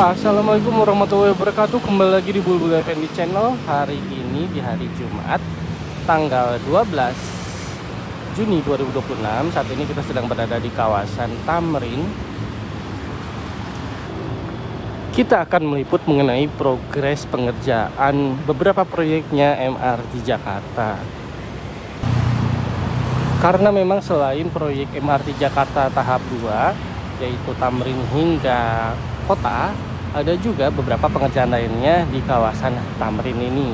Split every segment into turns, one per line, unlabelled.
Assalamualaikum warahmatullahi wabarakatuh. Kembali lagi di Bulbul Effendi Channel. Hari ini di hari Jumat tanggal 12 Juni 2026. Saat ini kita sedang berada di kawasan Tamrin. Kita akan meliput mengenai progres pengerjaan beberapa proyeknya MRT Jakarta. Karena memang selain proyek MRT Jakarta tahap 2, yaitu Tamrin hingga kota, ada juga beberapa pengerjaan lainnya di kawasan Tamrin ini.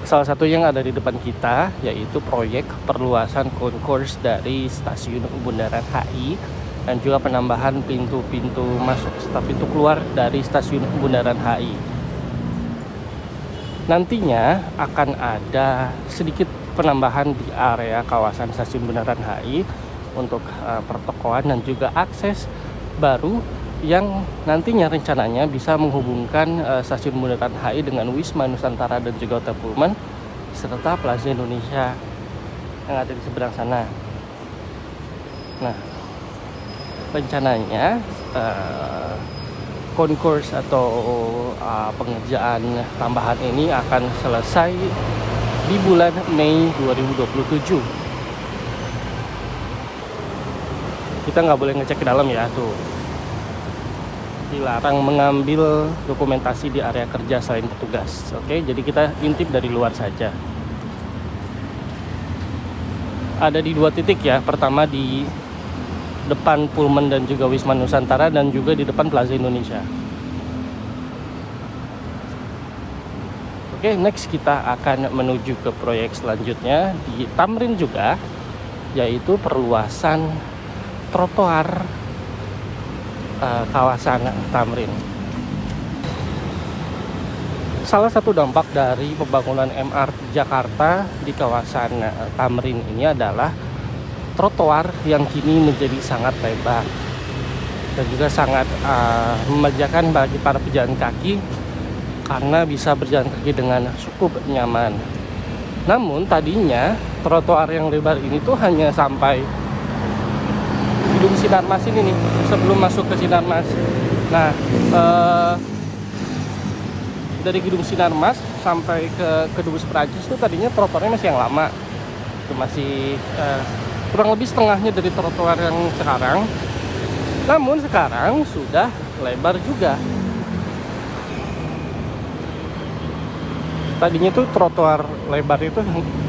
Salah satu yang ada di depan kita yaitu proyek perluasan koncourse dari stasiun Bundaran HI dan juga penambahan pintu-pintu masuk serta pintu keluar dari stasiun Bundaran HI. Nantinya akan ada sedikit penambahan di area kawasan stasiun Bundaran HI untuk pertokoan dan juga akses baru yang nantinya rencananya bisa menghubungkan stasiun Bundaran HI dengan Wisma Nusantara dan juga Hotel Pullman serta Plaza Indonesia yang ada di seberang sana. Nah, rencananya koncourse atau pengerjaan tambahan ini akan selesai di bulan Mei 2027. Kita nggak boleh ngecek ke dalam ya, tuh dilarang mengambil dokumentasi di area kerja selain petugas. Oke, jadi kita intip dari luar saja. Ada di dua titik ya, pertama di depan Pullman dan juga Wisma Nusantara dan juga di depan Plaza Indonesia. Oke, next kita akan menuju ke proyek selanjutnya di Tamrin juga, yaitu perluasan trotoar kawasan Tamrin. Salah satu dampak dari pembangunan MRT Jakarta di kawasan Tamrin ini adalah trotoar yang kini menjadi sangat lebar dan juga sangat memanjakan bagi para pejalan kaki karena bisa berjalan kaki dengan cukup nyaman. Namun tadinya trotoar yang lebar ini tuh hanya sampai Gedung Sinarmas ini nih, sebelum masuk ke Sinarmas. Nah, dari Gedung Sinarmas sampai ke Kedubes Perancis itu tadinya trotoarnya masih yang lama, itu masih kurang lebih setengahnya dari trotoar yang sekarang. Namun sekarang sudah lebar juga. Tadinya tuh trotoar lebar itu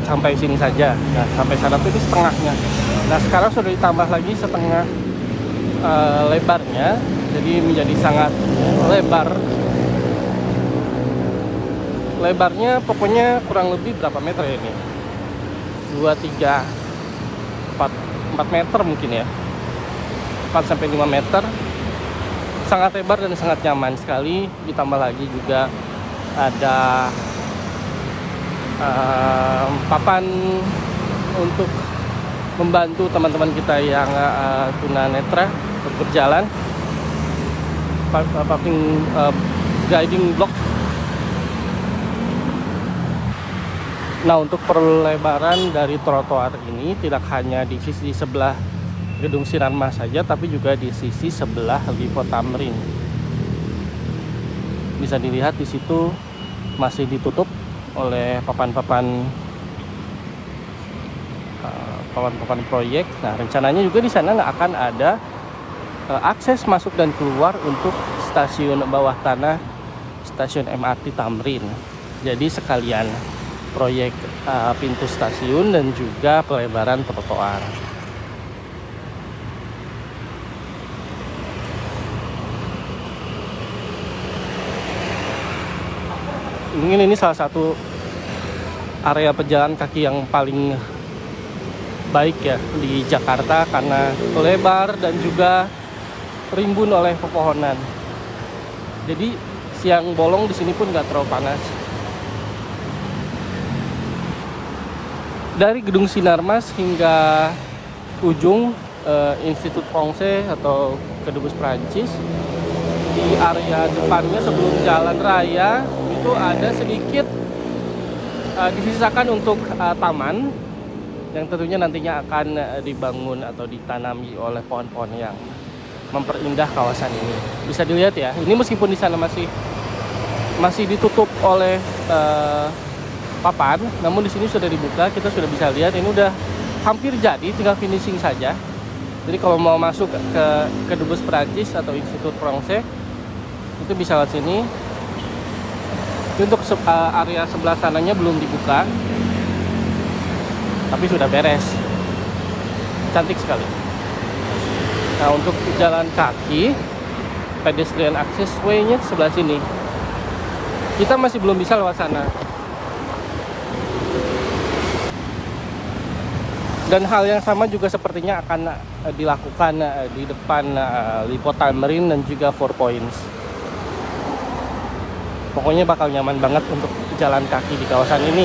sampai sini saja. Nah, sampai sana tuh ini setengahnya. Nah, sekarang sudah ditambah lagi setengah lebarnya, jadi menjadi sangat lebar. Lebarnya pokoknya kurang lebih berapa meter ya ini? 2, 3, 4 meter mungkin ya. 4 sampai 5 meter. Sangat lebar dan sangat nyaman sekali. Ditambah lagi juga ada papan untuk membantu teman-teman kita yang tunanetra untuk berjalan, guiding block. Nah, untuk perlebaran dari trotoar ini tidak hanya di sisi sebelah Gedung Sinarmas saja, tapi juga di sisi sebelah Lipo Tamrin. Bisa dilihat di situ masih ditutup oleh papan-papan proyek. Nah, rencananya juga di sana nggak akan ada akses masuk dan keluar untuk stasiun bawah tanah, stasiun MRT Tamrin. Jadi sekalian proyek pintu stasiun dan juga pelebaran trotoar. Mungkin ini salah satu area pejalan kaki yang paling baik ya di Jakarta karena lebar dan juga rimbun oleh pepohonan. Jadi siang bolong di sini pun nggak terlalu panas. Dari Gedung Sinarmas hingga ujung Institut Francais atau Kedubes Perancis, di area depannya sebelum jalan raya itu ada sedikit disisakan untuk taman yang tentunya nantinya akan dibangun atau ditanami oleh pohon-pohon yang memperindah kawasan ini. Bisa dilihat ya, ini meskipun di sana masih ditutup oleh papan, namun di sini sudah dibuka. Kita sudah bisa lihat ini udah hampir jadi, tinggal finishing saja. Jadi kalau mau masuk ke Dubes Perancis atau Institut Français itu bisa lewat sini. Untuk area sebelah sananya belum dibuka, tapi sudah beres, cantik sekali. Nah, untuk jalan kaki, pedestrian access way-nya sebelah sini. Kita masih belum bisa lewat sana. Dan hal yang sama juga sepertinya akan dilakukan di depan Lipo Tamrin dan juga Four Points. Pokoknya bakal nyaman banget untuk jalan kaki di kawasan ini.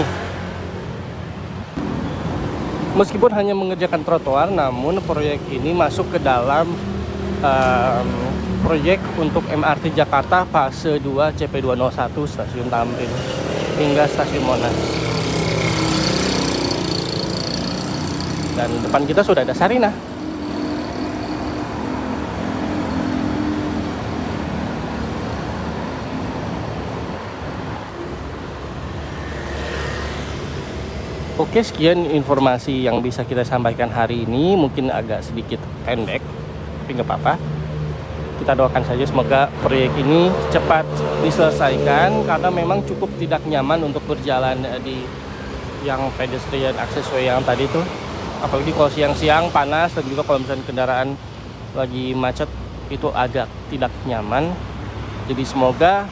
Meskipun hanya mengerjakan trotoar, namun proyek ini masuk ke dalam proyek untuk MRT Jakarta fase 2 CP201 Stasiun Tamrin hingga Stasiun Monas. Dan depan kita sudah ada Sarinah. Oke, sekian informasi yang bisa kita sampaikan hari ini. Mungkin agak sedikit pendek, tapi nggak apa-apa. Kita doakan saja semoga proyek ini cepat diselesaikan, karena memang cukup tidak nyaman untuk berjalan di yang pedestrian access way yang tadi tuh. Apalagi kalau siang-siang panas, dan juga kalau misalnya kendaraan lagi macet itu agak tidak nyaman. Jadi semoga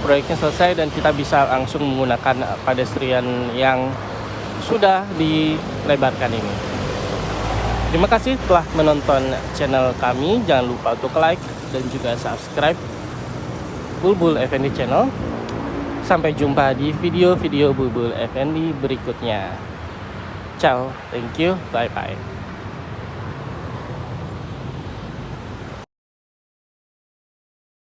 proyeknya selesai dan kita bisa langsung menggunakan pedestrian yang sudah dilebarkan ini. Terima kasih telah menonton channel kami. Jangan lupa untuk like dan juga subscribe Bulbul Effendi Channel. Sampai jumpa di video-video Bulbul Effendi berikutnya. Ciao, thank you, bye-bye.